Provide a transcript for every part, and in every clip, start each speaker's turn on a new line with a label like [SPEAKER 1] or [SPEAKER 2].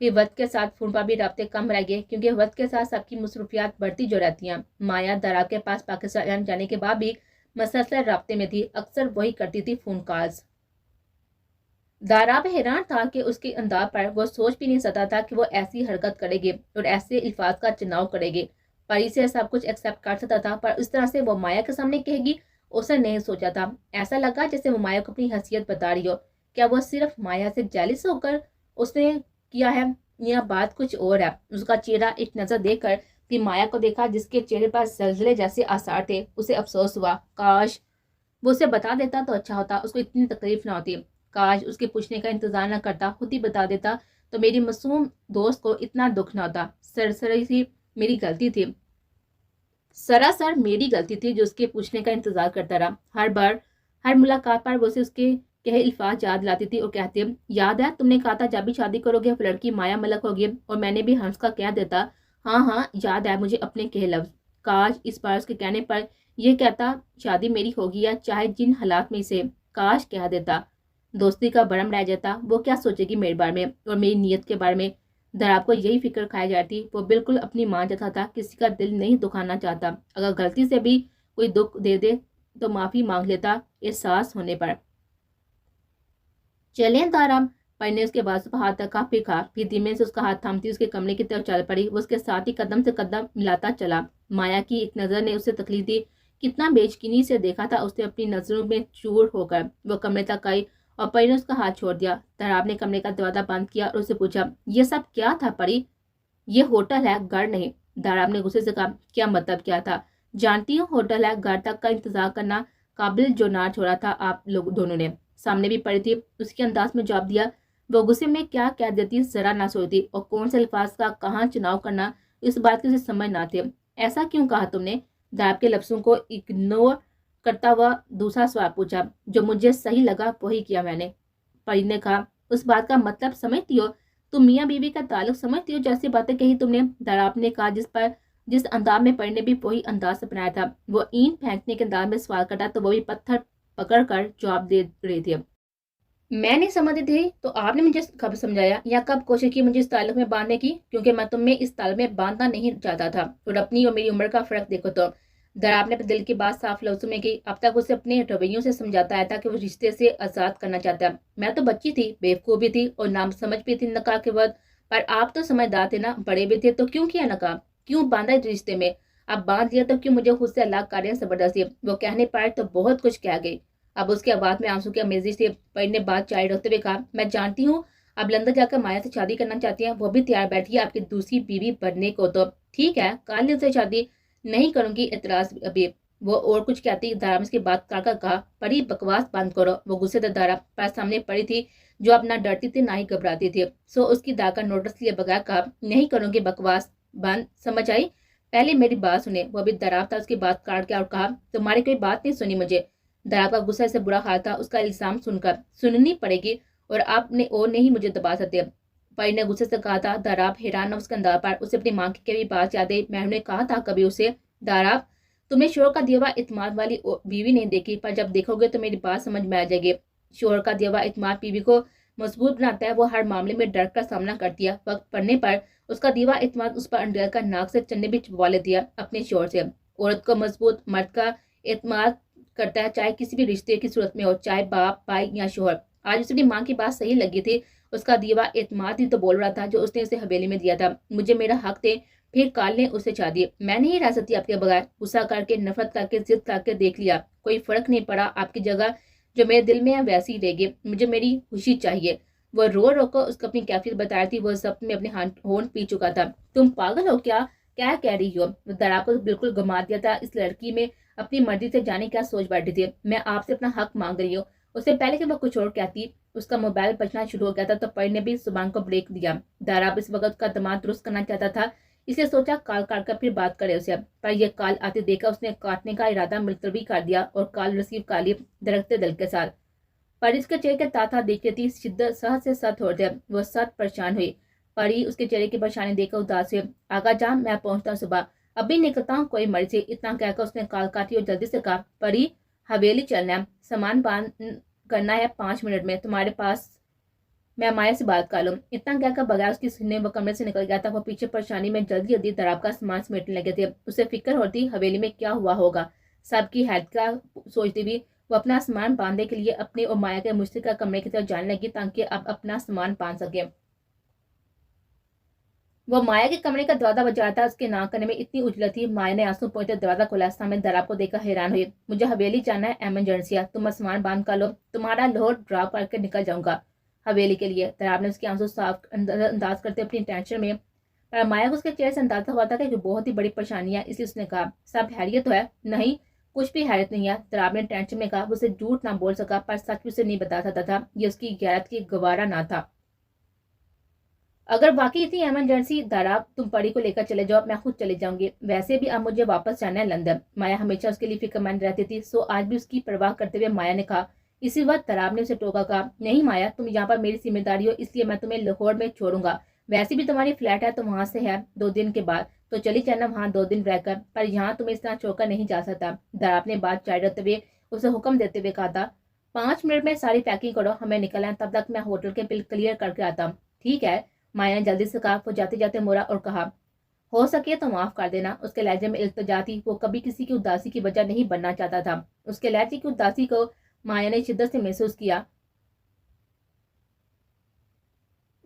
[SPEAKER 1] پھر وقت کے ساتھ فون پر بھی رابطے کم رہ گئے کیونکہ وقت کے ساتھ سب کی مصروفیات بڑھتی جو رہتی ہیں۔ مایا داراب کے پاس پاکستان جانے کے بعد بھی مسلسل رابطے میں تھی، اکثر وہی کرتی تھی فون کالز۔ داراب حیران تھا کہ اس کے انداز پر وہ سوچ بھی نہیں سکتا تھا کہ وہ ایسی حرکت کرے گی اور ایسے الفاظ کا چناؤ کرے گی۔ پری سے سب کچھ ایکسیپٹ کر سکتا تھا پر اس طرح سے وہ مایا کے سامنے کہے گی اسے نہیں سوچا تھا۔ ایسا لگا جیسے وہ مایا کو اپنی حیثیت بتا رہی ہو۔ کیا وہ صرف مایا سے جیلس ہو کر اس نے کیا ہے یا بات کچھ اور ہے؟ اس کا چہرہ ایک نظر دیکھ کر پھر مایا کو دیکھا جس کے چہرے پر زلزلے جیسے آثار تھے۔ اسے افسوس ہوا، کاش وہ اسے بتا دیتا تو اچھا ہوتا، اس کو اتنی تکلیف نہ ہوتی۔ کاش اس کے پوچھنے کا انتظار نہ کرتا، خود ہی بتا دیتا تو میری معصوم دوست کو اتنا دکھ نہ ہوتا۔ سراسر میری غلطی تھی جو اس کے پوچھنے کا انتظار کرتا رہا۔ ہر ملاقات پر وہ اسے اس کے کہے الفاظ یاد لاتی تھی اور کہتی، یاد ہے تم نے کہا تھا جب بھی شادی کرو گے وہ لڑکی مایا ملک ہوگی، اور میں نے بھی ہنس کا کہہ دیتا ہاں یاد ہے مجھے اپنے کہے لفظ۔ کاش اس بار اس کے کہنے پر یہ کہتا شادی میری ہوگی یا چاہے جن حالات میں سے، کاش کہہ دیتا، دوستی کا برم رہ جاتا۔ وہ کیا سوچے گی میرے بارے میں اور میری نیت کے بارے میں؟ داراب کو یہی فکر کھائی جاتی۔ وہ بالکل اپنی ماں جیسا تھا، کسی کا دل نہیں دکھانا چاہتا، اگر غلطی سے بھی کوئی دکھ دے دے تو معافی مانگ لیتا احساس ہونے پر۔ چلیں داراب، پری نے اس کے بازو پر ہاتھ رکھا، پھر دھیمے سے اس کا ہاتھ تھامتی اس کے کمرے کی طرف چل پڑی۔ وہ اس کے ساتھ ہی قدم سے قدم ملاتا چلا۔ مایا کی ایک نظر نے اسے تکلیف دی، کتنا بے یقینی سے دیکھا تھا اس نے اپنی نظروں میں چور ہو کر۔ وہ کمرے تک آئی اور پری نے اس کا ہاتھ چھوڑ دیا۔ داراب نے کمرے کا دروازہ بند کیا اور اسے پوچھا، یہ سب کیا تھا پری؟ یہ ہوٹل ہے، گھر نہیں۔ داراب نے غصے سے کہا، کیا مطلب کیا تھا؟ جانتی ہوں ہوٹل ہے، گھر تک کا انتظار کرنا قابل جو نہ چھوڑا تھا آپ لوگ دونوں نے۔ سامنے بھی پڑی تھی، اس کے انداز میں جواب دیا۔ وہ غصے میں کیا کہہ دیتی ذرا نہ سوچتی، اور کون سے الفاظ کا کہاں چناؤ کرنا اس بات کی اسے سمجھ نہ تھی۔ ایسا کیوں کہا تم نے؟ داراب کے لفظوں کو اگنور کرتا ہوا دوسرا سوال پوچھا، جو مجھے صحیح لگا وہی کیا میں نے۔ پری نے کہا، اس بات کا مطلب سمجھتی ہو؟ تم میاں بیوی کا تعلق سمجھتی ہو؟ جیسی باتیں کہی تم نے، داراب نے کہا، جس انداز میں پری نے بھی وہی انداز اپنایا تھا۔ وہ اینٹ پھینکنے کے انداز میں سوال کرتا تو وہ بھی پتھر پکڑ کر جواب دے رہی تھی۔ میں نہیں سمجھتی تھی تو آپ نے مجھے کب سمجھایا یا کب کوشش کی مجھے اس تعلق میں باندھنے کی؟ کیونکہ میں تم میں اس تعلق میں باندھنا نہیں چاہتا تھا، اور اپنی اور میری عمر کا فرق دیکھو تو۔ داراب نے اپنے دل کی بات صاف لفظوں میں کی۔ اب تک اسے اپنے رویوں سے سمجھاتا آیا تھا کہ وہ رشتے سے آزاد کرنا چاہتا ہے۔ میں تو بچی تھی، بیوقوف بھی تھی اور نام سمجھ بھی تھی نکاح کے وقت، پر آپ تو سمجھدار تھے نا، بڑے بھی تھے، تو کیوں کیا نکاح؟ کیوں باندھا اس رشتے میں؟ اب باندھ لیا تو کیوں مجھے خود سے الگ کر رہے ہیں زبردستی؟ وہ کہنے پائے تو بہت کچھ کہہ گئی۔ اب اس کے آواز میں آنسو کی آمیزش تھی۔ پری نے بات جاری رکھتے ہوئے کہا، میں جانتی ہوں اب لندن جا کر مایا سے شادی کرنا چاہتی ہیں، وہ بھی تیار بیٹھی ہے آپ کی دوسری بیوی بننے کو، تو ٹھیک ہے کر لیں سے شادی، نہیں کروں گی اعتراض ابھی۔ وہ اور کچھ کہتی، داراب اس کی بات کر کہا، پری بکواس بند کرو۔ وہ غصے سے داراب پر سامنے پڑی تھی جو اب نہ ڈرتی تھی نہ ہی گھبراتی تھی، سو اس کی دا کا نوٹس لیے بغیر کہا، نہیں کروں گی بکواس بند، سمجھ آئی؟ پہلے میری بات سنیں۔ وہ بھی داراب تھا، اس کی بات کاٹ کے اور کہا، تمہاری کوئی بات نہیں سنی مجھے؟ داراب کا غصہ سے برا حال تھا، اس کا الزام سن کر سننی پڑے گی اور آپ نے اور نہیں مجھے دبا سکتے۔ پری نے غصے سے کہا تھا۔ داراب حیران نہ اس کے انداز پر، اسے اپنی ماں کی بھی بات یاد آئی، میں نے کہا تھا کبھی اسے، داراب تم نے شوہر کا دیا ہوا اعتماد والی بیوی نہیں دیکھی، پر جب دیکھو گے تو میری بات سمجھ میں آ جائے گی۔ شوہر کا دیا ہوا اعتماد بیوی کو مضبوط بناتا ہے، وہ ہر معاملے میں ڈر کر سامنا کرتی ہے، وقت پڑنے پر اس کا دیا ہوا اعتماد اس پر انڈیل کر ناک سے چنے بھی چبوا لیتی ہے اپنے شوہر سے۔ عورت کو مضبوط مرد کا اعتماد کرتا ہے، چاہے کسی بھی رشتے کی صورت میں ہو، چاہے باپ، بھائی یا شوہر۔ آج اسے اپنی ماں کی بات صحیح لگی تھی، اس کا دیا ہوا اعتماد ہی تو بول رہا تھا جو اس نے اسے حویلی میں دیا تھا، مجھے میرا حق دے، پھر کال نے اسے چاہ میں نہیں رہ سکتی آپ کے بغیر، غصہ کر کے، نفرت کر کے، ضد کر کے دیکھ لیا، کوئی فرق نہیں پڑا، آپ کی جگہ جو میرے دل میں ہے ویسی ہی رہے گی، مجھے میری خوشی چاہیے۔ وہ رو کر اس کو اپنی کیفیت بتا رہی تھی، وہ ضبط میں اپنے ہونٹ پی چکا تھا۔ تم پاگل ہو کیا کہہ رہی ہو؟ داراب کو بالکل گما دیا تھا، اس لڑکی میں اپنی مرضی سے جانے کیا سوچ بیٹھی تھی۔ میں آپ سے اپنا حق مانگ رہی ہوں۔ اس سے پہلے کہ وہ کچھ اور کہتی، اس کا موبائل بجنا شروع ہو گیا تھا، تو پری نے بھی زبان کو بریک دیا۔ داراب اس وقت کا دماغ درست کرنا چاہتا تھا، اس لیے سوچا کال کاٹ کر پھر بات کرے اسے، پر یہ کال آتے دیکھا اس نے کاٹنے کا ارادہ ملتوی کر دیا اور کال ریسیو کر لی درختے دل کے ساتھ۔ پری اس کے چہرے کے تاتا دیکھتی تھی، شدت سہج سے ست ہو گیا، وہ ست پریشان ہوئی۔ پری اس کے چہرے کی پریشانی دیکھ کر اداس ہوئی۔ آقا جان میں پہنچتا ہوں صبح، ابھی نکلتا ہوں، کوئی مرضی۔ اتنا کہہ کر اس نے کال کاٹی اور جلدی سے کہا، پری حویلی چلنا ہے، سامان باندھ کرنا ہے 5 منٹ میں، تمہارے پاس میں مایا سے بات کر لوں۔ اتنا کہہ کر بغیر اس کی سننے وہ کمرے سے نکل گیا تھا۔ وہ پیچھے پریشانی میں جلدی جلدی دراب کا سامان سمیٹنے لگے تھے۔ اسے فکر ہوتی حویلی میں کیا ہوا ہوگا۔ سب کی حیرت کا سوچتی ہوئی وہ اپنا سامان باندھنے کے لیے اپنے اور مایا کے مشترکہ کمرے کی طرف جانے لگی تاکہ اب اپنا سامان باندھ سکے۔ وہ مایا کے کمرے کا دروازہ بجا رہا تھا۔ اس کے نہ کرنے میں اتنی اجلت تھی۔ مایا نے آنسو پوچھتے دروازہ کھولا۔ سامنے دراب کو دیکھ کر حیران ہوئی۔ مجھے حویلی جانا ہے، ایمرجنسی ہے، تم سامان باندھ کر لو، تمہارا لاہور ڈراپ کر کے نکل جاؤں گا حویلی کے لیے۔ دراب نے اس کے آنسو صاف انداز کرتے اپنی ٹینشن میں، پر مایا کو اس کے چہرے سے اندازہ ہوا تھا کہ بہت ہی بڑی پریشانی ہے، اس لیے اس نے کہا سب خیریت تو ہے؟ نہیں کچھ بھی حیرت نہیں ہے، دراب نے ٹینشن میں کہا۔ وہ اسے جھوٹ نہ بول سکا پر سچ اسے نہیں بتا سکتا تھا، یہ اس کی غیرت کی گوارا نہ تھا۔ اگر واقعی اتنی ایمرجنسی دراب تم پری کو لے کر چلے جاؤ، میں خود چلے جاؤں گی، ویسے بھی اب مجھے واپس جانا ہے لندن۔ مایا ہمیشہ اس کے لیے فکر مند رہتی تھی، سو آج بھی اس کی پرواہ کرتے ہوئے مایا نے کہا۔ اسی وقت دراب نے اسے ٹوکا، کہا نہیں مایا تم یہاں پر میری ذمہ داری ہو، اس لیے میں تمہیں لاہور میں چھوڑوں گا، ویسے بھی تمہاری فلیٹ ہے تو وہاں سے ہے 2 دن کے بعد، تو چلی جانا وہاں 2 دن رہ کر، پر یہاں تمہیں اس طرح چھوڑ کر نہیں جا سکتا۔ دراب نے بات جاری رکھتے ہوئے اسے حکم دیتے ہوئے کہا تھا 5 منٹ میں ساری پیکنگ کرو، ہمیں نکلنا ہے، تب تک میں ہوٹل کے بل کلیئر کر کے آتا ہوں۔ ٹھیک ہے، مایا نے جلدی سے کہا۔ وہ جاتے جاتے مورا اور کہا ہو سکے تو معاف کر دینا۔ اس کے لہجے میں التجا تھی، وہ کبھی کسی کی اداسی کی وجہ نہیں بننا چاہتا تھا۔ اس کے لہجے کی اداسی کو مایا نے شدت سے محسوس کیا۔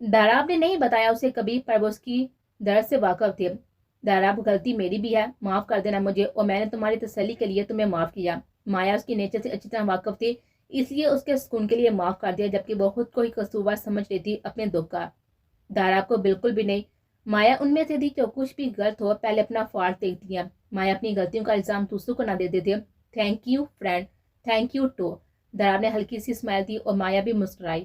[SPEAKER 1] دراب نے نہیں بتایا اسے کبھی، پر وہ اس کی درد سے واقف تھے۔ دراب غلطی میری بھی ہے، معاف کر دینا مجھے، اور میں نے تمہاری تسلی کے لیے تمہیں معاف کیا۔ مایا اس کی نیچر سے اچھی طرح واقف تھی، اس لیے اس کے سکون کے لیے معاف کر دیا، جبکہ وہ خود کو ہی قصوروار سمجھ رہی تھی اپنے دکھ کا۔ دراب کو بالکل بھی نہیں۔ مایا ان میں سے تھی جو کچھ بھی غلط ہو پہلے اپنا فالٹ دیکھتی ہیں۔ مایا اپنی غلطیوں کا الزام دوسروں کو نہ دیتے تھے۔ Thank you friend, thank you too. Darab نے ہلکی سی اسمائل دی اور مایا بھی مسکرائی۔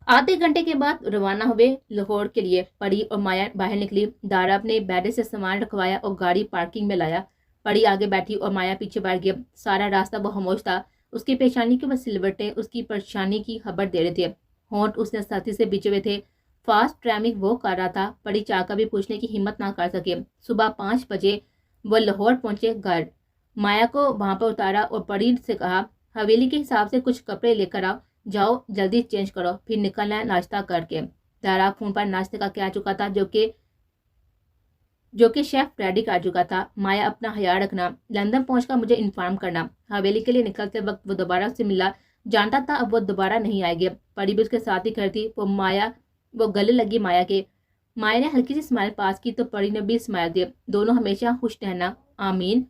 [SPEAKER 1] آدھے گھنٹے کے بعد روانہ ہوئے لاہور کے لیے۔ پری اور مایا باہر نکلی۔ دراب نے بیڈے سے سامان رکھوایا اور گاڑی پارکنگ میں لایا۔ پری آگے بیٹھی اور مایا پیچھے بیٹھ گئی۔ سارا راستہ وہ خاموش تھا، اس کی پیشانی کے وہ سلوٹیں اس کی پریشانی کی خبر دے رہے تھے۔ ہونٹ اس نے سختی سے بیچے ہوئے تھے۔ فاسٹ ڈرائیونگ وہ کر رہا تھا، پری چاہ کر بھی پوچھنے کی ہمت نہ کر سکے۔ صبح 5 بجے وہ لاہور پہنچے۔ گھر مایا کو وہاں پر اتارا اور پری سے کہا حویلی کے حساب سے کچھ کپڑے لے کر آؤ، جاؤ جلدی چینج کرو، پھر نکلنا ہے ناشتہ کر کے۔ دراب فون پر ناشتے کا کہہ چکا تھا جو کہ شیف ریڈی کر چکا تھا۔ مایا اپنا خیال رکھنا، لندن پہنچ کر مجھے انفارم کرنا۔ حویلی کے لیے نکلتے وقت وہ دوبارہ اس سے ملا، جانتا تھا اب وہ دوبارہ نہیں آئے گی۔ پری بھی اس کے ساتھ ہی کھڑی تھی، وہ گلے لگی مایا کے۔ مایا نے ہلکی سی اسمائل پاس کی تو پری نے بھی اسمائل دی۔ دونوں ہمیشہ خوش رہنا، آمین۔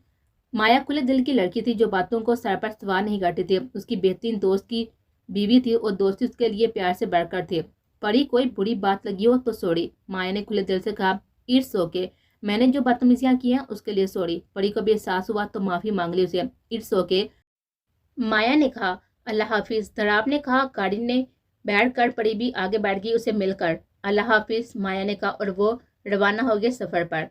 [SPEAKER 1] مایا کھلے دل کی لڑکی تھی جو باتوں کو سر پر سوار نہیں کرتی تھی۔ اس کی بہترین دوست کی بیوی تھی اور دوستی اس کے لیے پیار سے بڑھ کر تھے۔ پری کوئی بری بات لگی ہو تو سوری، مایا نے کھلے دل سے کہا۔ اٹس اوکے، میں نے جو بدتمیزیاں کی ہیں اس کے لیے سوری۔ پری کو بھی احساس ہوا تو معافی مانگ لی اسے۔ اٹس اوکے، مایا نے کہا۔ اللہ حافظ، دراب نے کہا۔ گاڑی نے بیٹھ کر پری بھی آگے بیٹھ گئی اسے مل کر۔ اللہ حافظ، مایا نے کہا اور وہ روانہ ہو گئے سفر پر۔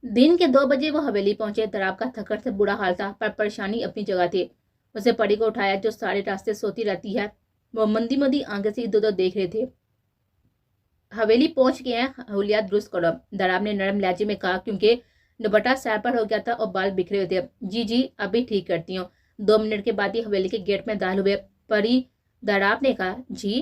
[SPEAKER 1] دن کے 2 بجے وہ حویلی پہنچے۔ دراب کا تھکن سے برا حال تھا، پر پریشانی اپنی جگہ تھی۔ اسے پری کو اٹھایا جو سارے راستے سوتی رہتی ہے۔ وہ مندی مندی آنکھیں سے ادھر ادھر دیکھ رہے تھے۔ حویلی پہنچ گئے ہیں، احولیات درست کرو، دراب نے نرم لہجے میں کہا، کیونکہ دوپٹہ سر پر ہو گیا تھا اور بال بکھرے ہوئے تھے۔ جی جی ابھی ٹھیک کرتی ہوں۔ 2 منٹ کے بعد ہی حویلی کے گیٹ میں داخل ہوئے۔ پری دراب نے کہا جی،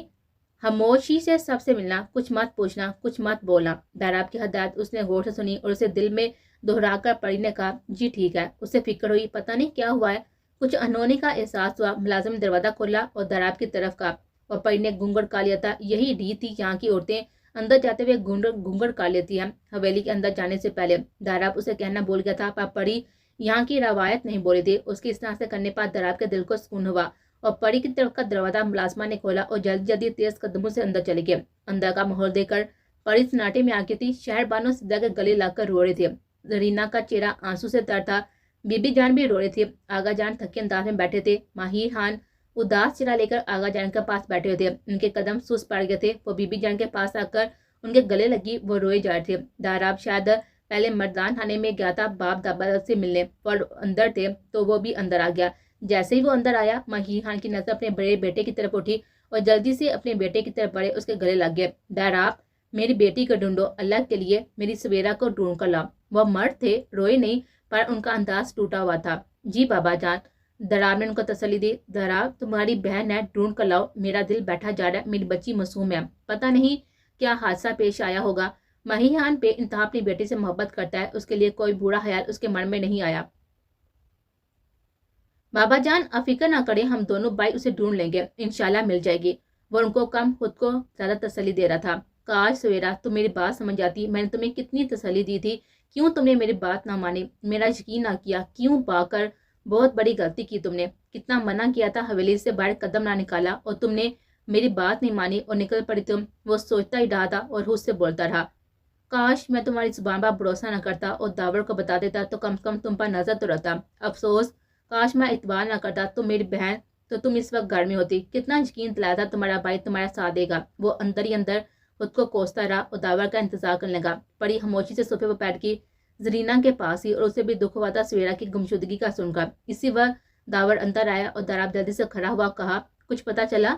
[SPEAKER 1] خاموشی سے سب سے ملنا، کچھ مت پوچھنا، کچھ مت بولنا۔ دراب کی ہدایت اس نے غور سے سنی اور اسے دل میں دہرا کر پری نے کہا جی ٹھیک ہے۔ اسے فکر ہوئی پتہ نہیں کیا ہوا ہے، کچھ انہونی کا احساس ہوا۔ ملازم نے دروازہ کھولا اور دراب کی طرف کا، اور پری نے گھونگھٹ کر لیا تھا۔ یہی ریت تھی یہاں کی عورتیں اندر جاتے ہوئے گھونگھٹ کر لیتی ہیں حویلی کے اندر جانے سے پہلے۔ دراب اسے کہنا بھول گیا تھا، پر پری یہاں کی روایت نہیں بولی تھی۔ اس کی اس طرح سے کرنے پر دراب کے دل کو سکون ہوا اور پری کی طرف کا دروازہ ملازمہ نے کھولا اور جلدی جلدی تیز قدموں سے اندر چلے گئے۔ اندر کا ماحول دیکھ کر پری سناٹے میں آ گئی تھی۔ شہر بانو سدھا کے گلے لگ کر رو رہے تھے۔ زرینہ کا چہرہ آنسو سے تر تھا۔ بی بی جان بھی رو رہے تھے۔ آغا جان تھکے انداز میں بیٹھے تھے۔ ماہر خان اداس چہرہ لے کر آغا جان کے پاس بیٹھے ہوئے تھے۔ ان کے قدم سست پڑ گئے تھے۔ وہ بی بی جان کے پاس آ کر ان کے گلے لگی، وہ روئے جا رہے تھے۔ دراب شاید پہلے مردان خانے میں گیا تھا باپ دادا سے ملنے، اور اندر تھے تو وہ بھی اندر آ گیا۔ جیسے ہی وہ اندر آیا، ماہر خان کی نظر اپنے بڑے بیٹے کی طرف اٹھی اور جلدی سے اپنے بیٹے کی طرف بڑھے اس کے گلے لگ گئے۔ دراب، میری بیٹی کو ڈھونڈو، اللہ کے لیے میری سویرا کو ڈھونڈ کر لاؤ۔ وہ مرد تھے، روئے نہیں، پر ان کا انداز ٹوٹا ہوا تھا۔ جی بابا جان، دراب نے ان کو تسلی دی۔ دراب، تمہاری بہن ہے، ڈھونڈ کر لاؤ، میرا دل بیٹھا جا رہا ہے، میری بچی معصوم ہے، پتہ نہیں کیا حادثہ پیش آیا ہوگا۔ مہیان بے انتہا اپنی بیٹی سے محبت کرتا ہے، اس کے لیے کوئی برا خیال اس کے من میں نہیں آیا۔ بابا جان، آپ فکر نہ کریں، ہم دونوں بھائی اسے ڈھونڈ لیں گے، انشاءاللہ مل جائے گی۔ وہ ان کو کم خود کو زیادہ تسلی دے رہا تھا۔ کاش سویرا تم میری بات سمجھ جاتی، میں نے تمہیں کتنی تسلی دی تھی، کیوں تم نے میری بات نہ مانی، میرا یقین نہ کیا، کیوں با کر بہت بڑی غلطی کی تم نے، کتنا منع کیا تھا، حویلی سے باہر قدم نہ نکالا اور تم نے میری بات نہیں مانی اور نکل پڑی تم۔ وہ سوچتا ہی رہا تھا اور خود سے بولتا رہا، کاش میں تمہاری زبان پر بھروسہ نہ کرتا اور داور کو بتا دیتا تو کم سے کم تم پر نظر تو رہتا۔ افسوس، کاش میں اعتبار نہ کرتا تم میری بہن تو تم اس وقت گھر میں ہوتی، کتنا یقین دلایا تھا تمہارا بھائی تمہارا ساتھ دے گا۔ وہ اندر ہی اندر خود کو کوستا رہا اور داور کا انتظار کرنے لگا۔ بڑی خاموشی سے صوفے پر بیٹھ کی زرینہ کے پاس ہی، اور اسے بھی دکھ ہوا تھا سویرا کی گمشدگی کا سن کر۔ اسی وقت داور اندر آیا اور دراب جلدی سے کھڑا ہوا کہا، کچھ پتا چلا؟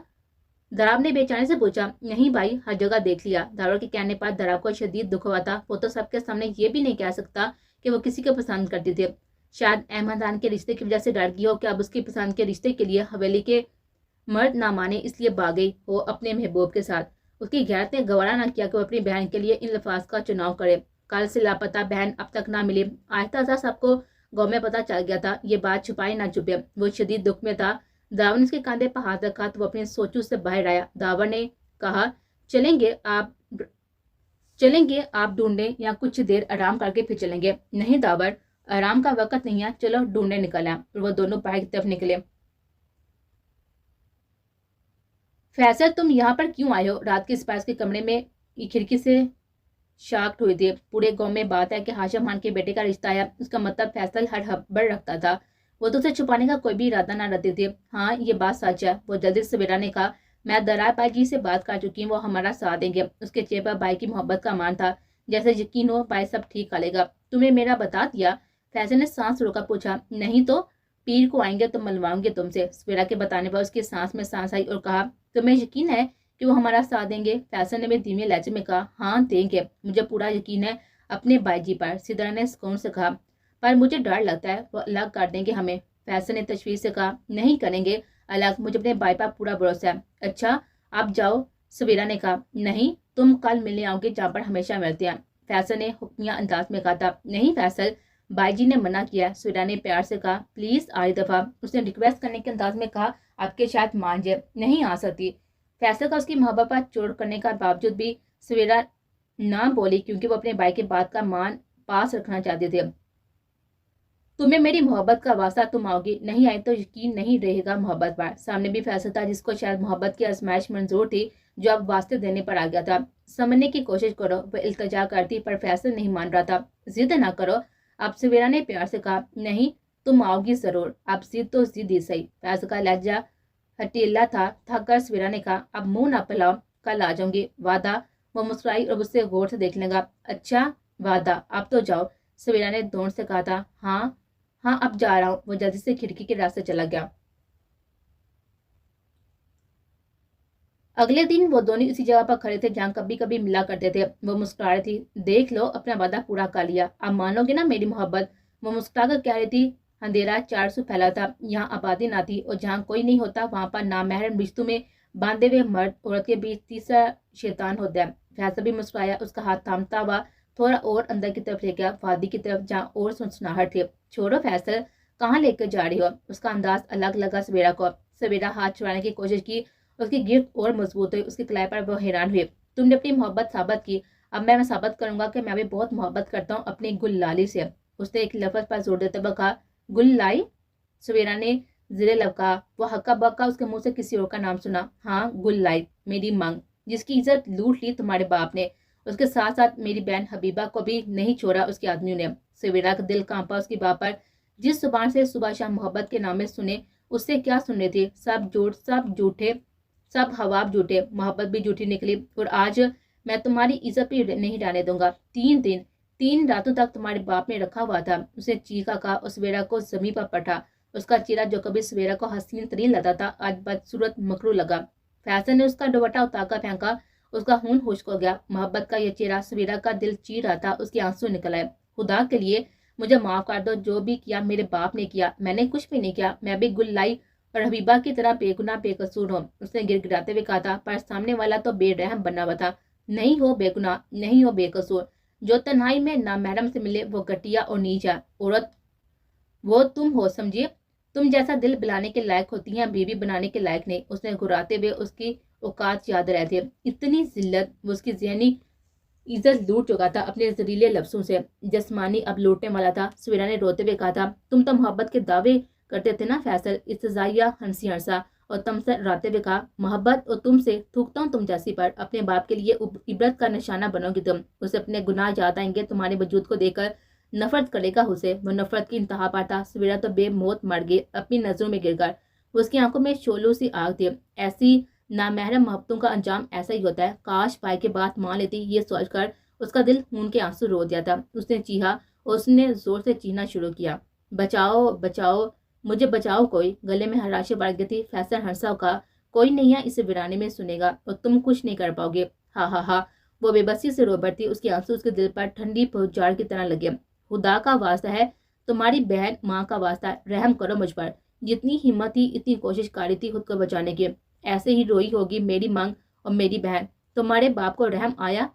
[SPEAKER 1] دراب نے بے چینی سے پوچھا۔ نہیں بھائی، ہر جگہ دیکھ لیا۔ داور کے کہنے پر دراب کو شدید دکھ ہوا تھا، وہ تو سب کے سامنے یہ بھی نہیں کہہ سکتا کہ وہ کسی کو پسند کرتی تھی۔ شاید احمد خان کے رشتے کی وجہ سے ڈر گئی ہو کہ اب اس کی پسند کے رشتے کے لیے حویلی کے مرد نہ مانے، اس لیے بھاگ گئی ہو اپنے محبوب کے ساتھ۔ اس کی غیرت نے گوارا نہ کیا کہ وہ اپنی بہن کے لیے ان الفاظ کا چناؤ کرے۔ کل سے لاپتہ بہن اب تک نہ ملی۔ آہستہ آہستہ سب کو گاؤں میں پتہ چل گیا تھا، یہ بات چھپائی نہ چھپے، وہ شدید دکھ میں تھا۔ داور نے اس کے کاندھے پر ہاتھ رکھا تو وہ اپنی سوچوں سے باہر آیا۔ داور نے کہا، چلیں گے آپ ڈھونڈنے یا کچھ دیر آرام کر کے پھر چلیں گے؟ نہیں داور، آرام کا وقت نہیں ہے، چلو ڈھونڈنے نکل آئے۔ اور وہ دونوں باہر کی طرف نکلے۔ فیصل، تم یہاں پر کیوں آئے ہو؟ رات کے سپاہی کے کمرے میں کھڑکی سے شاکٹ ہوئی تھی۔ پورے گاؤں میں بات ہے کہ ہاشم خان کے بیٹے کا رشتہ ہے، اس کا مطلب فیصل ہر خبر رکھتا تھا، وہ تو اسے چھپانے کا کوئی بھی ارادہ نہ رکھتی تھی۔ ہاں یہ بات سچ ہے، وہ جلدی سے سویرا نے کہا، میں درائے بھائی جی سے بات کر چکی ہوں، وہ ہمارا ساتھ دیں گے۔ اس کے چہرے پر بھائی کی محبت کا مان تھا، جیسے یقین ہو بھائی سب ٹھیک کر لے گا۔ تم نے میرا بتا دیا؟ فیصل نے سانس روکا پوچھا۔ نہیں تو پیر کو آئیں گے تو ملواؤں گے تم سے۔ سویرا کے بتانے پر اس کی سانس میں سانس آئی اور کہا، تمہیں یقین ہے کہ وہ ہمارا ساتھ دیں گے؟ فیصل نے بھی دھیمے لہجے میں کہا، ہاں دیں گے، مجھے پورا یقین ہے اپنے بھائی جی پر۔ سدرا نے سکون سے کہا، پر مجھے ڈر لگتا ہے وہ الگ کر دیں گے ہمیں۔ فیصل نے تشویش سے کہا، نہیں کریں گے الگ، مجھے اپنے بھائی پر پورا بھروسہ ہے۔ اچھا آپ جاؤ، سویرا نے کہا۔ نہیں، تم کل ملنے آؤ گے جہاں پر ہمیشہ ملتے ہیں، فیصل نے حکمیہ انداز میں کہا تھا۔ نہیں فیصل، بھائی جی نے منع کیا، سویرا نے پیار سے کہا، پلیز آخری دفعہ۔ اس نے ریکویسٹ کرنے کے انداز میں کہا، آپ کے شاید مان جائے۔ نہیں آ سکتی۔ فیصل کا اس کی محبت پر چوٹ کرنے کا باوجود بھی سویرا نہ بولی، کیونکہ وہ اپنے بھائی کے بات کا مان پاس رکھنا چاہتے تھے۔ تمہیں میری محبت کا واسطہ، تم آؤ گی، نہیں آئی تو یقین نہیں رہے گا محبت پر۔ سامنے بھی فیصل تھا جس کو شاید محبت کی آزمائش منظور تھی، جو اب واسطے دینے پر آ گیا تھا۔ سمجھنے کی کوشش کرو، وہ التجا کرتی، پر فیصل نہیں مان رہا تھا۔ ضد نہ کرو، اب سویرا نے پیار سے کہا۔ نہیں، تم آؤ گی ضرور، اب ضد تو ضد ہی صحیح۔ فیصل کا لہجہ ہٹیلا تھا، تھک کر سویرا نے کہا، اب منہ نہ پھیلاؤ، کل آ جاؤں گی، وعدہ؟ وہ مسکرائی اور اس سے غور سے دیکھنے لگا۔ اچھا وعدہ، اب تو جاؤ، سویرا نے دون سے کہا تھا۔ ہاں اب جا رہا ہوں۔ وہ جلدی سے کھڑکی کے راستے چلا گیا۔ اگلے دن وہ دونوں اسی جگہ پر کھڑے تھے جہاں کبھی کبھی ملا کرتے تھے۔ وہ مسکرا رہی تھی، دیکھ لو اپنا وعدہ پورا کر لیا، اب مانو گے نا میری محبت؟ وہ مسکرا کر کہہ رہی تھی، اندھیرا چار سو پھیلا تھا، یہاں آبادی نہ تھی، اور جہاں کوئی نہیں ہوتا وہاں پر نامحرم رشتوں میں باندھے ہوئے مرد عورت کے بیچ تیسرا شیطان ہوتا ہے۔ فیصل بھی مسکرایا، اس کا ہاتھ تھامتا ہوا تھوڑا اور اندر کی طرف لے گیا، وادی کی طرف جہاں اور سنسناہٹ تھی۔ چھوڑو فیصل، کہاں لے کر جا رہی ہو؟ اس کا انداز الگ لگا سویرا کو۔ سویرا ہاتھ چھڑانے کی کوشش کی، اس کی گرفت اور مضبوط ہوئی، اس کی کلائی پر وہ حیران ہوئے۔ تم نے اپنی محبت ثابت کی، اب میں ثابت کروں گا کہ میں بھی بہت محبت کرتا ہوں اپنی گل لالی سے۔ اس نے ایک لفظ پر زور دیتے ہوئے کہا، گل لائی؟ سویرا نے زیر لب کہا، وہ ہکا بکا اس کے منہ سے کسی اور کا نام سنا۔ ہاں گل لائی، میری مانگ، جس کی عزت لوٹ لی تمہارے باپ نے، اس کے ساتھ ساتھ میری بہن حبیبہ کو بھی نہیں چھوڑا اس کے آدمیوں نے۔ سویرا کا دل کانپا اس کی بات پر، جس زبان سے صبح شام محبت کے نامے سنے، اس سے کیا سننے تھے؟ سب جھوٹ، سب جھوٹے، سب خواب جھوٹے، محبت بھی جھوٹی نکلی۔ اور آج میں تمہاری عزت بھی نہیں جانے دوں گا۔ 3 راتوں تک تمہارے باپ نے رکھا ہوا تھا، اسے چیخا کہا اور سویرا کو زمین پر پٹا۔ اس کا چہرہ جو کبھی سویرا کو حسین ترین لگتا تھا، آج بدصورت مکروہ لگا۔ فیصل نے اس کا دوپٹہ اتار کر پھینکا، اس کا خون خشک ہو گیا۔ محبت کا یہ چہرہ، سویرا کا دل چیر رہا تھا، اس کے آنسو نکل آئے۔ خدا کے لیے مجھے معاف کر دو، جو بھی کیا میرے باپ نے کیا، میں نے کچھ بھی نہیں کیا، میں بھی گل لائی اور حبیبہ کی طرح بے گناہ بے قصور ہوں۔ اس نے گر گراتے ہوئے کہا تھا، پر سامنے والا تو بے رحم بنا ہوا تھا۔ نہیں ہو بے گناہ، نہیں ہو بے قصور، جو تنہائی میں نامحرم سے ملے وہ گھٹیا اور نیچ ہے۔ عورت وہ تم ہو، سمجھیے، تم جیسا دل بلانے کے لائق ہوتی ہیں، بیوی بنانے کے لائق نہیں۔ اس نے گھراتے ہوئے اس کی اوقات یاد رہتے، اتنی ذلت، وہ اس کی ذہنی عزت لوٹ چکا تھا اپنے زہریلے لفظوں سے، جسمانی اب لوٹنے والا تھا۔ سویرا نے روتے ہوئے کہا تھا، تم تو محبت کے دعوے کرتے تھے نا فیصل؟ استزائیہ ہنسی ہنسا اور تم سے راتے ہوئے کہا، محبت اور تم سے تھوکتا ہوں تم جیسی پر، اپنے باپ کے لیے عبرت کا نشانہ بنو گی تم۔ اسے اپنے گناہ یاد آئیں گے، تمہارے وجود کو دیکھ کر نفرت کرے گا اسے۔ وہ نفرت کی انتہا پر تھا۔ سویرا تو بے موت مر گئی اپنی نظروں میں گر کر، اس کی آنکھوں میں شعلوں سی آگ تھی۔ ایسی نامحرم محبتوں کا انجام ایسا ہی ہوتا ہے، کاش پائے کے بات مان لیتی، یہ سوچ کر اس کا دل خون کے آنسو رو دیا تھا۔ اس نے چیخا اور اس نے زور سے چیخنا شروع کیا، بچاؤ بچاؤ مجھے، بچاؤ کوئی۔ گلے میں ہراشیں بڑھ گئی تھی۔ فیصل ہنسا کا، کوئی نہیں ہے اسے ویرانے میں سنے گا اور تم کچھ نہیں کر پاؤ گے، ہاں ہاں ہاں۔ وہ بے بسی سے رو بڑھتی، اس کے آنسو اس کے دل پر ٹھنڈی پھوجھار کی طرح لگے۔ خدا کا واسطہ ہے، تمہاری بہن ماں کا واسطہ ہے، رحم کرو مجھ پر۔ جتنی ہمت تھی اتنی کوشش کاری تھی خود کو بچانے کی۔ ایسے ہی روئی ہوگی میری ماں اور میری بہن، تمہارے باپ کو رحم آیا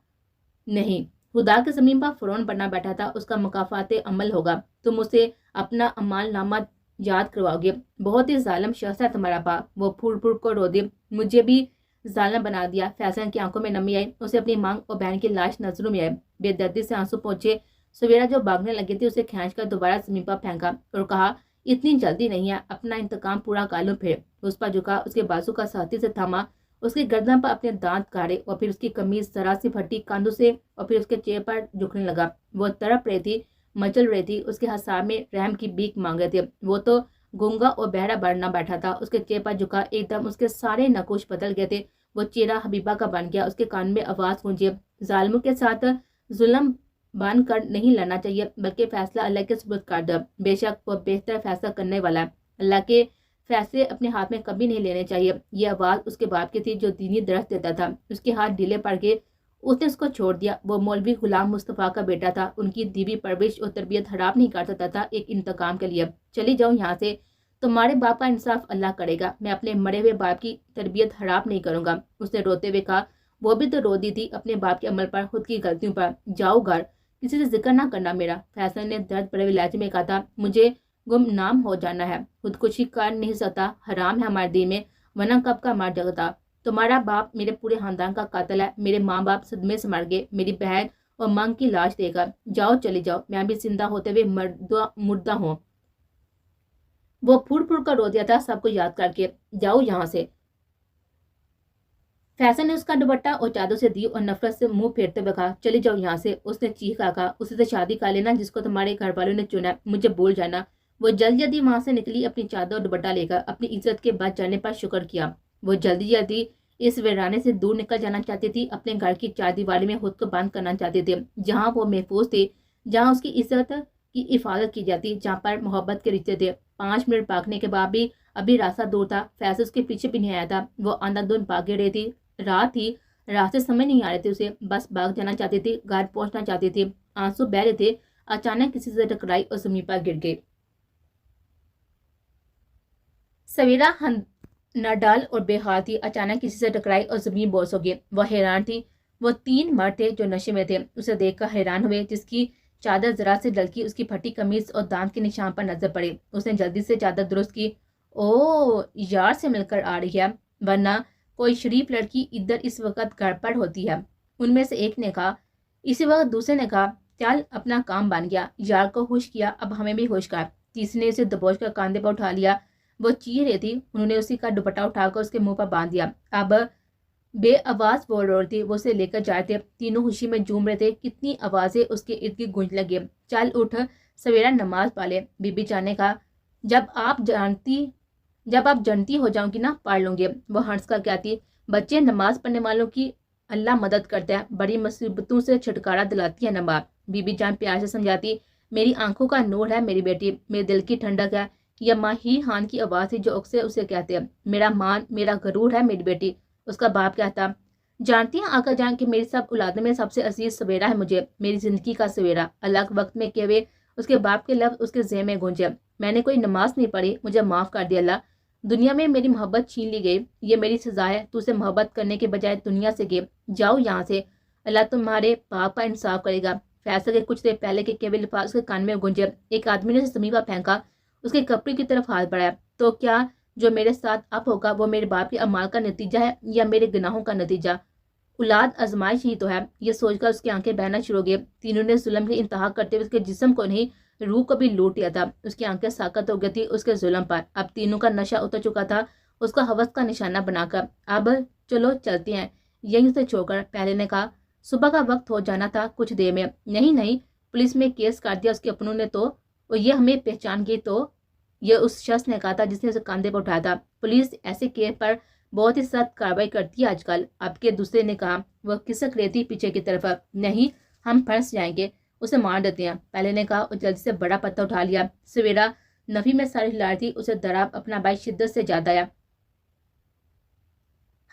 [SPEAKER 1] نہیں؟ خدا کے زمین پر فرعون بنا بیٹھا تھا، اس کا مکافات عمل ہوگا، تم اسے اپنا اعمال نامہ یاد کرواؤ گے۔ بہت ہی ظالم شخص ہے تمہارا باپ، وہ پھوٹ پھوٹ کو رو دی، مجھے بھی ظالم بنا دیا۔ فیصل کی آنکھوں میں نمی آئی، اسے اپنی ماں اور بہن کی لاش نظروں میں آئی، بے دردی سے آنسو پہنچے۔ سویرا جو بھاگنے لگی تھی اسے کھینچ کر دوبارہ زمین پر پھینکا اور کہا، اتنی جلدی نہیں ہے، اپنا انتقام پورا کر لوں پھر۔ اس پر جھکا، اس کے بازو کا سختی سے تھاما، اس کی گردن پر اپنے دانت کاڑے اور پھر اس کی قمیض ذرا سی پھٹی کاندھوں سے اور پھر اس کے چہرے پر جھکنے لگا۔ وہ تڑپ رہی تھی، مچل رہی تھی، اس کے اعصاب میں رحم کی بھیک مانگ رہے تھے۔ وہ تو گونگا اور بہرا بننا بیٹھا تھا، اس کے چہرے پر جھکا، ایک دم اس کے سارے نقوش بدل گئے تھے، وہ چہرہ حبیبہ کا بن گیا۔ اس کے کان میں آواز گونجی، ظالموں کے ساتھ ظلم بن کر نہیں لڑنا چاہیے، بلکہ فیصلہ اللہ کے سپرد کر دو، بے شک وہ بہتر فیصلہ کرنے والا ہے، اللہ کے فیصلے اپنے ہاتھ میں کبھی نہیں لینے چاہیے۔ یہ آواز اس کے باپ کی تھی جو دینی درس دیتا تھا۔ اس کے ہاتھ ڈھیلے پڑ گئے، اس نے اس کو چھوڑ دیا۔ وہ مولوی غلام مصطفیٰ کا بیٹا تھا، ان کی دیوی پرورش اور تربیت حرام نہیں کر سکتا تھا ایک انتقام کے لیے۔ چلی جاؤ یہاں سے، تمہارے باپ کا انصاف اللہ کرے گا، میں اپنے مرے ہوئے باپ کی تربیت حرام نہیں کروں گا، اس نے روتے ہوئے کہا۔ وہ بھی تو رو دی تھی اپنے باپ کے عمل پر، خود کی غلطیوں پر۔ جاؤ گھر، کسی سے ذکر نہ کرنا میرا۔ فیصل نے درد بھرے لہجے میں کہا تھا، مجھے گمنام ہو جانا ہے، خودکشی کر نہیں سکتا، حرام ہے ہمارے دین میں، ورنہ کب کا مر جاتا۔ تمہارا باپ میرے پورے خاندان کا قاتل ہے، میرے ماں باپ صدمے سے مر گئے میری بہن اور ماں کی لاش دے کر۔ جاؤ چلی جاؤ، میں بھی زندہ ہوتے ہوئے مردہ ہوں۔ وہ پھوٹ پھوٹ کر رو دیا تھا سب کو یاد کر کے، جاؤ یہاں سے۔ فیصل نے اس کا دوپٹہ اور چادر سے دی اور نفرت سے منہ پھیرتے ہوئے کہا، چلی جاؤ یہاں سے۔ اس نے چیخا، کہا، اسی سے شادی کر لینا جس کو تمہارے گھر والوں نے چنا ہے، مجھے بھول جانا۔ وہ جلدی جلدی وہاں سے نکلی، اپنی چادر اور دوپٹہ لے کر، اپنی عزت کے بچ جانے پر شکر کیا۔ وہ جلدی جلدی اس ویرانے سے دور نکل جانا چاہتی تھی، اپنے گھر کی چار دیواری میں خود کو بند کرنا چاہتی تھی، جہاں وہ محفوظ تھی، جہاں اس کی عزت کی حفاظت کی جاتی، جہاں پر محبت کے رشتے تھے۔ 5 منٹ بھاگنے کے بعد بھی ابھی راستہ دور تھا، فیصل اس کے پیچھے بھی نہیں آیا تھا۔ وہ اندھا دھند بھاگے رہی تھی، رات تھی، راستے سمجھ نہیں آ رہے تھے اسے، بس بھاگ جانا چاہتی تھی، گھر پہنچنا چاہتی تھی، آنسو بہ رہے تھے۔ اچانک کسی سے ٹکرائی اور زمین پر گر گئی۔ سویرا ناڈال اور بے حال تھی، اچانک کسی سے ٹکرائی اور زمین بوس ہو گئی۔ وہ حیران تھی، وہ 3 مرد تھے جو نشے میں تھے، اسے دیکھ کر حیران ہوئے، جس کی چادر ذرا سے ڈلکی، اس کی پھٹی قمیض اور دانت کے نشان پر نظر پڑی۔ اس نے جلدی سے چادر درست کی، او یار سے مل کر آ رہی ہے، ورنہ کوئی شریف لڑکی ادھر اس وقت گھر پر ہوتی ہے، ان میں سے ایک نے کہا۔ اسی وقت دوسرے نے کہا، چل اپنا کام بن گیا، یار کو خوش کیا، اب ہمیں بھی خوش کر۔ تیسرے نے اسے دبوچ کر کاندھے پر اٹھا لیا، وہ چیخ رہی تھی، انہوں نے اسی کا دوپٹہ اٹھا کر اس کے منہ پر باندھ دیا، اب بے آواز بول رہی تھی، وہ اسے لے کر جا رہے تھے، تینوں خوشی میں جھوم رہے تھے، کتنی آوازیں اس کے ارد گرد گونج لگی۔ چل اٹھ سویرا، نماز پالے، بی بی جان نے کہا، جب آپ جنتی ہو جاؤں گی نا، پڑھ لوں گی۔ وہ ہنس کر کہتی، بچے، نماز پڑھنے والوں کی اللہ مدد کرتا ہے، بڑی مصیبتوں سے چھٹکارا دلاتی ہے نماز۔ بی بی جان پیار سے سمجھاتی، میری آنکھوں کا نور ہے میری بیٹی، میرے دل کی ٹھنڈک ہے۔ یہ ماہی خان کی آواز تھی جو اکثر اسے کہتے ہیں، میرا مان، میرا غرور ہے میری بیٹی۔ اس کا باپ کہتا، جانتی ہیں آقا جان کہ میری سب اولادوں میں سب سے عزیز سویرا ہے مجھے، میری زندگی کا سویرا۔ اللہ کے وقت میں کہے اس کے باپ کے لفظ اس کے ذہن میں گونجے۔ میں نے کوئی نماز نہیں پڑھی، مجھے معاف کر دیا اللہ۔ دنیا میں میری محبت چھین لی گئی، یہ میری سزا ہے۔ تو اسے محبت کرنے کے بجائے دنیا سے گئے، جاؤ یہاں سے، اللہ تمہارے پاک پر انصاف کرے گا۔ فیصل کے کچھ دیر پہلے کے کیول الفاظ اس کے کان میں گونجے۔ ایک آدمی نے اسے زمین پر پھینکا، اس کے کپڑے کی طرف ہاتھ بڑھایا۔ تو کیا جو میرے ساتھ اب ہوگا وہ میرے باپ کے اعمال کا نتیجہ ہے یا میرے گناہوں کا نتیجہ؟ اولاد آزمائش ہی تو ہے، یہ سوچ کر اس کی آنکھیں بہنا شروع ہو گئی۔ تینوں نے ظلم کی انتہا کرتے ہوئے اس کے جسم کو نہیں، روح کو بھی لوٹ لیا تھا۔ اس کی آنکھیں ساکت ہو گئی تھی اس کے ظلم پر۔ اب تینوں کا نشہ اتر چکا تھا اس کا ہوس کا نشانہ بنا کر۔ اب چلو چلتے ہیں یہیں سے چھوڑ کر، پہلے نے کہا۔ صبح کا وقت ہو جانا تھا کچھ دیر میں۔ نہیں، پولیس میں کیس کر دیا اس کے اپنوں نے تو، اور یہ ہمیں پہچان گئی تو؟ یہ اس شخص نے کہا تھا جس نے اسے کاندھے پر اٹھایا تھا۔ پولیس ایسے کیس پر بہت ہی سخت کارروائی کرتی ہے آج کل۔ اب کے دوسرے نے کہا۔ وہ کھسک رہی تھی پیچھے کی طرف۔ نہیں، ہم پھنس جائیں گے، اسے مار دیتے ہیں، پہلے نے کہا اور جلدی سے بڑا پتھر اٹھا لیا۔ سویرا نفی میں ساری ہلا رہی تھی، اسے دراب اپنا بھائی شدت سے جاتا آیا۔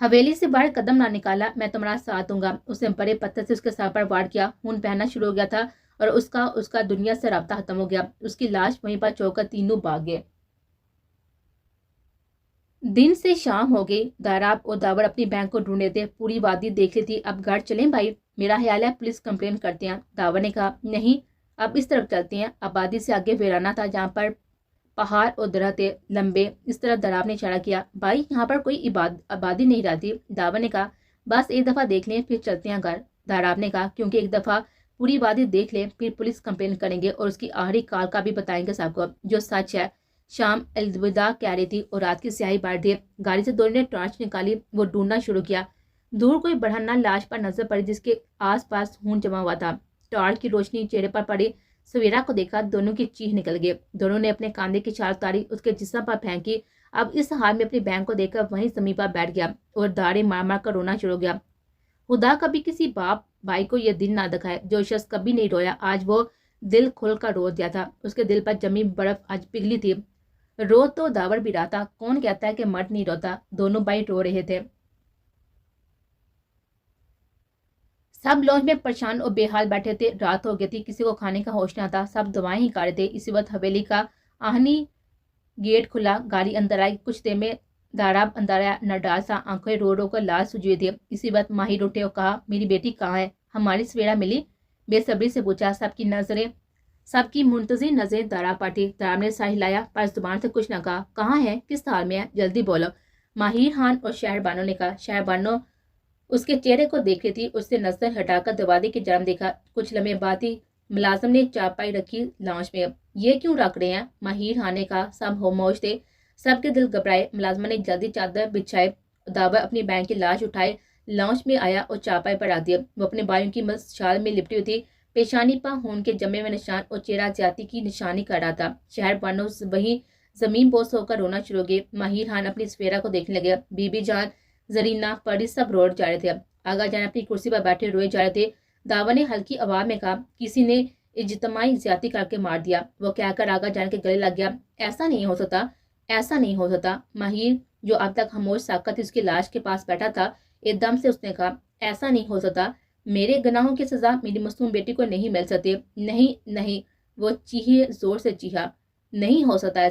[SPEAKER 1] حویلی سے باہر قدم نہ نکالا، میں تمہارا ساتھ دوں گا۔ اس نے بڑے پتھر سے اس کے سر پر وار کیا، خون بہنا شروع ہو گیا تھا اور اس کا دنیا سے رابطہ ختم ہو گیا۔ اس کی لاش وہیں پر چھوڑ کر تینوں بھاگ گئے۔ دن سے شام ہو گئی، داراب اور داور اپنی بہن کو ڈھونڈ رہے تھے، پوری وادی دیکھ لی تھی۔ اب گھر چلیں بھائی؟ میرا خیال ہے پولیس کمپلین کرتے ہیں، داور نے کہا۔ نہیں، اب اس طرف چلتے ہیں۔ آبادی سے آگے ویرانہ تھا جہاں پر پہاڑ اور درخت تھے لمبے، اس طرف داراب نے اشارہ کیا۔ بھائی یہاں پر کوئی آبادی نہیں رہتی، داور نے کہا۔ بس ایک دفعہ دیکھ لیں پھر چلتے ہیں گھر، داراب نے کہا، کیونکہ ایک دفعہ پوری وادی دیکھ لیں پھر پولیس کمپلین کریں گے اور اس کی آخری کال کا بھی بتائیں گے سب کو جو سچ ہے۔ شام الوداع کہہ رہی تھی اور رات کی سیاہی بڑھ تھی۔ گاڑی سے دونوں نے ٹارچ نکالی، وہ ڈھونڈنا شروع کیا۔ دور کوئی بڑھنا لاش پر نظر پڑی جس کے آس پاس خون جمع ہوا تھا۔ ٹارچ کی روشنی چہرے پر پڑی، سویرا کو دیکھا، دونوں کی چیخ نکل گئی۔ دونوں نے اپنے کاندھے کی چھال اتاری، اس کے جسم پر پھینکی۔ اب اس حال میں اپنی بہن کو دیکھ کر وہیں زمین پر بیٹھ گیا اور داڑھی مار مار کر رونا شروع ہو گیا۔ خدا کبھی کسی باپ بھائی کو یہ دن نہ دکھائے، جو شخص کبھی نہیں رویا آج وہ دل کھول کر رو دیا تھا۔ اس کے دل پر جمی برف آج پگھلی تھی۔ رو تو داور بھی رہا تھا، کون کہتا ہے کہ مرد نہیں روتا؟ دونوں بھائی رو رہے تھے۔ سب لانچ میں پریشان اور بے حال بیٹھے تھے، رات ہو گئی تھی، کسی کو کھانے کا ہوش نہ تھا، سب دعائیں ہی کر رہے تھے۔ اسی وقت حویلی کا آہنی گیٹ کھلا، گاڑی اندر آئی۔ کچھ دیر میں داراب اندر آیا، نڈال سا، آنکھیں رو رو کر لال سجی ہوئی تھی۔ اسی وقت ماہر اٹھے اور کہا، میری بیٹی کہاں ہے؟ ہماری سویرا ملی؟ بے صبری سے پوچھا۔ سب کی منتظر نظریں داراب پر تھی۔ داراب نے سر ہلایا پر زبان سے کچھ نہ کہا۔ کہاں ہے؟ کس حال میں ہے؟ جلدی بولو، ماہر خان اور شہر بانو نے کہا۔ شہر بانو اس کے چہرے کو دیکھ رہی تھی، اس سے نظر ہٹا کر دروازے کی جانب دیکھا۔ کچھ لمحے بعد ہی ملازم نے چارپائی رکھی لانچ میں۔ یہ کیوں رکھ رہے ہیں؟ ماہر خان نے کہا۔ سب خاموش تھے، سب کے دل گھبرائے۔ ملازمہ نے جلدی چادر بچھائے، داور اپنی بہن کی لاش اٹھائے لانچ میں آیا اور چارپائی پر رکھ دیا۔ وہ اپنے بھائیوں کی شال میں لپٹی ہوئی تھی، پیشانی پر خون کے جمے ہوئے نشان اور چہرہ زیادتی کی نشانی کر رہا تھا۔ شہر بانو وہیں زمین بوس ہو کر رونا شروع ہو گئے۔ ماہر خان اپنی سویرا کو دیکھنے لگے، بی بی جان، زرینہ، پری سب رو جا رہے تھے۔ آغا جان اپنی کرسی پر بیٹھے روئے جا رہے تھے۔ داور نے ہلکی آواز میں کہا، کسی نے اجتماعی زیادتی کر کے مار دیا۔ وہ کہہ کر آغا جان کے گلے لگ گیا۔ ایسا نہیں ہو سکتا، ایسا نہیں ہو سکتا۔ ماہر جو اب تک خاموش ساکت اس کی لاش کے پاس بیٹھا تھا، ایک دم سے اس نے کہا، ایسا نہیں ہو سکتا، میرے گناہوں کی سزا میری معصوم بیٹی کو نہیں مل سکتی۔ نہیں، وہ چیخے، زور سے چیخا۔ نہیں ہو سکتا،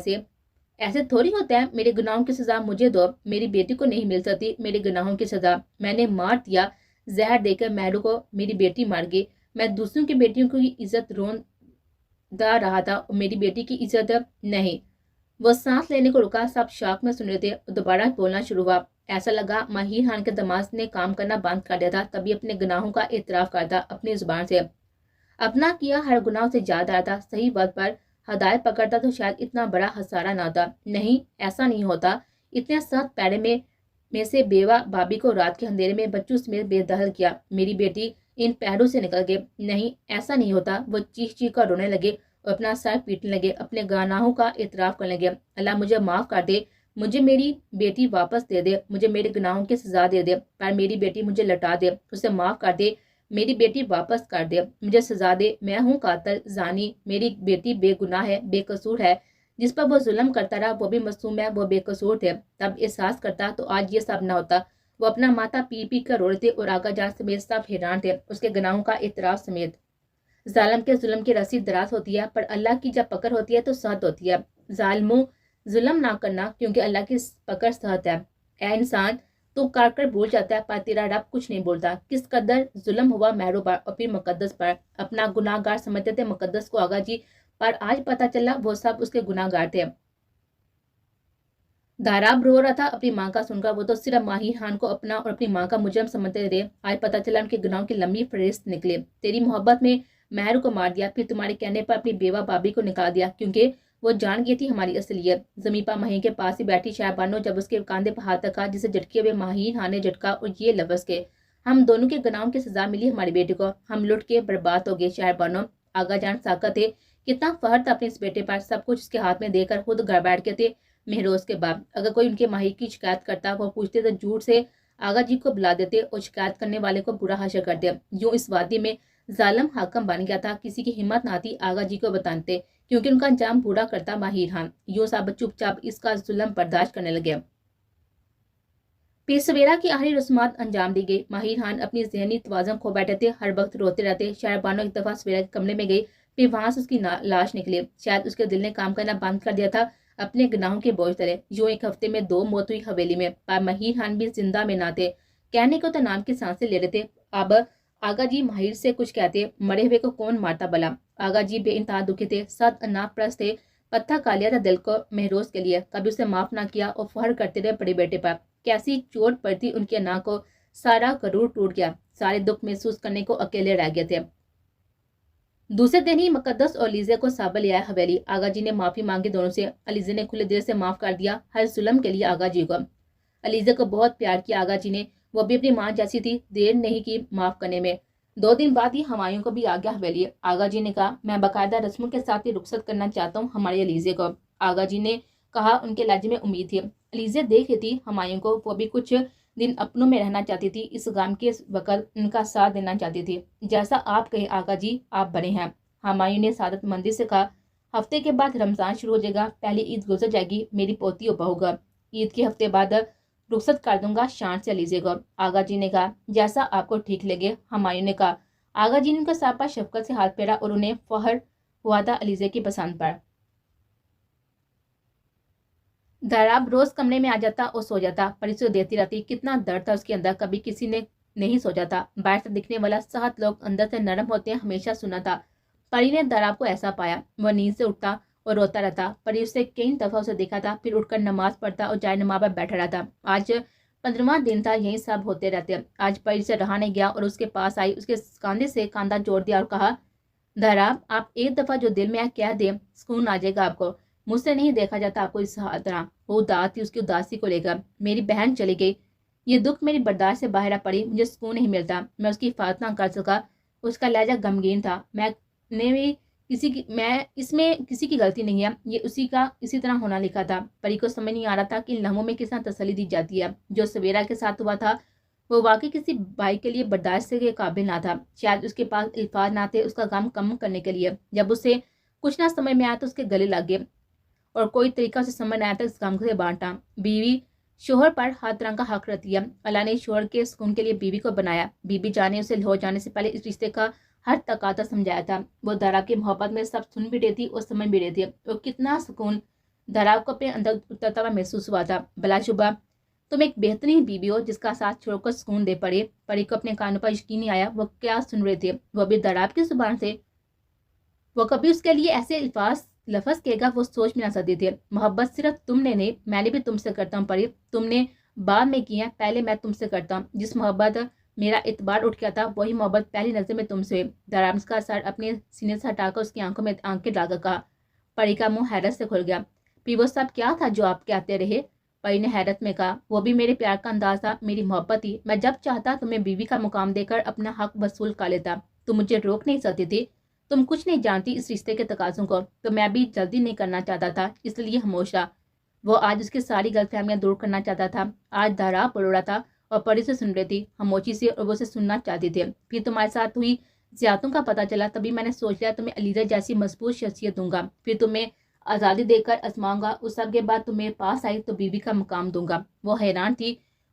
[SPEAKER 1] ایسے تھوڑی ہوتا ہے، میرے گناہوں کی سزا مجھے دو، میری بیٹی کو نہیں مل سکتی میرے گناہوں کی سزا۔ میں نے مار دیا، زہر دے کر مہرو کو، میری بیٹی مر گئی۔ میں دوسروں کی بیٹیوں کی عزت روندا رہا تھا اور میری بیٹی کی عزت نہیں۔ وہ سانس لینے کو رکا، سب شاک میں سن رہے تھے اور دوبارہ بولنا شروع ہوا۔ ایسا لگا ماہر خان کے دماغ نے کام کرنا بند کر دیا تھا، تبھی اپنے گناہوں کا اعتراف کرتا اپنی زبان سے۔ اپنا کیا ہر گناہ سے یاد آیا تھا، صحیح وقت پر ہدایت پکڑتا تو شاید اتنا بڑا خسارہ نہ تھا۔ نہیں، ایسا نہیں ہوتا، اتنے سخت پیڑے میں سے بیوہ بھابھی کو رات کے اندھیرے میں بچوں سمیت بے دخل کیا، میری بیٹی ان پہروں سے نکل گئے۔ نہیں، ایسا نہیں ہوتا۔ وہ چیخ چیخ کر رونے لگے اور اپنا سر پیٹنے لگے، اپنے گناہوں کا اعتراف کرنے لگے۔ اللہ مجھے معاف کر دے، مجھے میری بیٹی واپس دے دے، مجھے میرے گناہوں کی سزا دے دے، پر میری بیٹی مجھے لٹا دے، اسے معاف کر دے، میری بیٹی واپس کر دے، مجھے سزا دے، میں ہوں قاتل، زانی، میری بیٹی بے گناہ ہے، بے قصور ہے، جس پر وہ ظلم کرتا رہا وہ بھی معصوم ہے، وہ بے قصور تھے۔ تب احساس کرتا تو آج یہ سب نہ ہوتا۔ وہ اپنا ماتھا پی پی کر رو رہے تھے اور آغا جان سمیت سب حیران تھے اس کے گناہوں کا اعتراف سمیت۔ ظالم کے ظلم کی رسی دراز ہوتی ہے، پر اللہ کی جب پکڑ ہوتی ہے تو سخت ہوتی ہے۔ ظالموں ظلم نہ کرنا، کیونکہ اللہ کی پکڑ سخت ہے۔ اے انسان، تو کر کر بھول جاتا ہے پر تیرا رب کچھ نہیں بولتا۔ کس قدر ظلم ہوا مہرو پر اور پھر مقدس پر۔ اپنا گناہ گار سمجھتے تھے مقدس کو آغا جی، پر آج پتہ چلا وہ سب اس کے گناہ گار تھے۔ داراب رو رہا تھا اپنی ماں کا سن کر، وہ تو صرف ماہر خان کو اپنا اور اپنی ماں کا مجرم سمجھتے رہے۔ آج پتہ چلا ان کے گناہوں کی لمبی فہرست نکلے۔ تیری محبت میں مہر کو مار دیا، پھر تمہارے کہنے پر اپنی بیوہ بابی کو نکال دیا، کیونکہ وہ جان گئی تھی ہماری اصلیت۔ زمیپا ماہی کے پاس ہی بیٹھی شاہ بانو جب اس کے کاندھے پر ہاتھ رکھا جسے جھٹکے ہوئے ماہر خان نے جھٹکا اور یہ لفظ کے، ہم دونوں کے گناہوں کی سزا ملی ہماری بیٹی کو، ہم لٹ کے برباد ہو گئے شاہ بانو۔ آغا جان ساکت تھے، کتنا فخر تھا اپنے اس بیٹے پر، سب کچھ اس کے ہاتھ میں دے کر خود گھر بیٹھ کے تھے مہروز کے باپ۔ اگر کوئی ان کے ماہر کی شکایت کرتا وہ پوچھتے تو جھوٹ سے آغا جی کو بلا دیتے اور شکایت کرنے والے کو برا حشر کرتے۔ یوں اس وادی میں ظالم حاکم بن گیا تھا، کسی کی ہمت نہ تھی آغا جی کو بتاتے، کیونکہ ان کا انجام برا کرتا ماہر خان۔ یوں سب چپ چاپ اس کا ظلم برداشت کرنے لگے۔ پھر سویرا کی آخری رسومات انجام دی گئی۔ ماہر خان اپنی ذہنی توازن کھو بیٹھے تھے، ہر وقت روتے رہتے۔ شاہ بانو ایک دفعہ سویرا کے کمرے میں گئی، پھر وہاں سے اس کی لاش نکلی۔ شاید اس کے دل نے کام کرنا بند کر دیا تھا اپنے گناہوں کے بوجھ تلے۔ یوں ایک ہفتے میں 2 موت ہوئی حویلی میں، پر ماہر خان بھی زندہ میں نہ تھے، کہنے کو تو نام کی سانسیں لے رہے تھے۔ اب آغا جی ماہر سے کچھ کہتے، مرے ہوئے کو کون مارتا بلا۔ آغا جی بے انتہا دکھی تھے، سخت اناپ پرست تھے، پتھر کھا لیا تھا دل کو مہروز کے لیے، کبھی اسے معاف نہ کیا اور فخر کرتے رہے بڑے بیٹے پر۔ کیسی چوٹ پڑتی ان کے انا کو، سارا غرور ٹوٹ گیا، سارے دکھ محسوس کرنے کو اکیلے رہ گئے تھے۔ دوسرے دن ہی مقدس اور علیزے کو سابل لے آیا حویلی۔ آغا جی نے معافی مانگی دونوں سے، علیزے نے کھلے دل سے معاف کر دیا ہر ظلم کے لیے آغا جی کو۔ علیزے کو بہت پیار کیا آغا جی نے، وہ بھی اپنی ماں جیسی تھی، دیر نہیں کی معاف کرنے میں۔ 2 دن بعد ہی ہمایوں کو بھی آ گیا حویلی۔ آغا جی نے کہا، میں باقاعدہ رسموں کے ساتھ ہی رخصت کرنا چاہتا ہوں ہمارے علیزے کو۔ آغا جی نے کہا، ان کے لہجے میں امید تھی۔ علیزے دیکھ رہی تھی ہمایوں کو، وہ بھی کچھ دن اپنوں میں رہنا چاہتی تھی، اس غم کے وقت ان کا ساتھ دینا چاہتی تھی۔ جیسا آپ کہیں آغا جی، آپ بنے ہیں۔ ہمایوں نے سعادت مندی سے کہا، ہفتے کے بعد رمضان شروع ہو جائے گا، پہلی عید گزر جائے گی، میری پوتی اور بہو گا، عید کے ہفتے بعد رخصت کر دوں گا شان سے علیزے کو۔ آغا جی نے کہا، جیسا آپ کو ٹھیک لگے۔ ہمایوں نے کہا۔ آغا جی نے ان کا سر پر شفقت سے ہاتھ پھیرا اور انہیں فخر ہوا تھا علیزے کی پسند پر۔ داراب روز کمرے میں آ جاتا اور سو جاتا، پر اسے دیتی رہتی، کتنا درد تھا اس کے اندر، کبھی کسی نے نہیں سوچا تھا۔ باہر سے دکھنے والا سخت لوگ اندر سے نرم ہوتے ہیں، ہمیشہ سنا تھا۔ پری نے داراب کو ایسا پایا، وہ نیند سے اٹھتا اور روتا رہتا۔ پری اسے کئی دفعہ اسے دیکھا تھا، پھر اٹھ کر نماز پڑھتا اور جائے نماز پر بیٹھا رہتا۔ آج 15واں دن تھا، یہی سب ہوتے رہتے۔ آج پری سے رہا نہیں گیا اور اس کے پاس آئی، اس کے کاندھے سے کاندھا جوڑ دیا اور کہا، داراب، آپ ایک دفعہ جو دل میں ہے کہہ دیں، سکون آ جائے گا آپ کو۔ مجھ سے نہیں دیکھا جاتا آپ کو اس طرح۔ وہ اداس تھی اس کی اداسی کو لے کر۔ میری بہن چلی گئی، یہ دکھ میری برداشت سے باہر آ پڑی، مجھے سکون نہیں ملتا، میں اس کی حفاظت نہ کر سکا۔ اس کا لہجہ غمگین تھا۔ اس میں کسی کی غلطی نہیں ہے، یہ اسی طرح ہونا لکھا تھا۔ پری کو سمجھ نہیں آ رہا تھا کہ ان لمحوں میں کس طرح تسلی دی جاتی ہے۔ جو سویرا کے ساتھ ہوا تھا وہ واقعی کسی بھائی کے لیے برداشت کے قابل نہ تھا۔ شاید اس کے پاس الفاظ نہ تھے اس کا غم کم کرنے کے لیے۔ جب اسے کچھ نہ سمجھ میں آیا تو اس کے گلے لگ گئے اور کوئی طریقہ اسے سمجھ نہ آیا تھا اس غم سے بانٹا۔ بیوی شوہر پر ہر طرح کا حق رہتی ہے۔ اللہ نے شوہر کے سکون کے لیے بیوی کو بنایا۔ بیوی جانے اسے ہو جانے سے پہلے اس رشتے کا ہر تقاضا سمجھایا تھا۔ وہ داراب کی محبت میں سب سن بھی رہی تھی اور سمجھ بھی رہی تھی، اور کتنا سکون داراب کو اپنے اندر اترتا ہوا محسوس ہوا تھا۔ بلا شبہ تم ایک بہترین بیوی ہو جس کا ساتھ چھوڑ کر سکون دے پڑے۔ پری کو اپنے کانوں پر یقین نہیں آیا، وہ کیا سن رہے تھے، وہ بھی داراب کی زبان سے۔ وہ کبھی اس کے لیے ایسے لفظ کہے گا وہ سوچ بھی نہ سکتی تھی۔ محبت صرف تم نے نہیں، میں نے بھی تم سے کرتا ہوں پری، تم نے بعد میں کی ہے، پہلے میں تم سے کرتا ہوں۔ جس محبت میرا اعتبار اٹھ گیا تھا وہی محبت پہلی نظر میں تم سے ہوئی۔ داراب کا سر اپنے سینے سے ہٹا کر اس کی آنکھوں میں آنکھیں ڈال کر کہا۔ پری کا منہ حیرت سے کھل گیا۔ پھر وہ سب کیا تھا جو آپ کہتے رہے؟ پری نے حیرت میں کہا، وہ بھی میرے پیار کا انداز تھا، میری محبت تھی، میں جب چاہتا تمہیں بیوی کا مقام دے کر اپنا حق وصول کر لیتا، تم مجھے روک نہیں سکتی تھی، تم کچھ نہیں جانتی اس رشتے کے تقاضوں کو، تو میں بھی جلدی نہیں کرنا چاہتا تھا، اس لیے خاموش رہا۔ وہ آج اس کی ساری غلط فہمیاں دور کرنا چاہتا تھا۔ آج داراب بول رہا تھا اور پری سے سن رہی تھی خاموشی سے، اور وہ اسے سننا چاہتی تھی۔ پھر تمہارے ساتھ ہوئی زیادتیوں کا پتہ چلا، تبھی میں نے سوچ لیا تمہیں علیزہ جیسی مضبوط شخصیت دوں گا، پھر تمہیں آزادی دے کر آزماؤں گا، اس سب کے بعد تمہیں پاس آئی تو بیوی کا مقام دوں گا۔ وہ حیران تھی،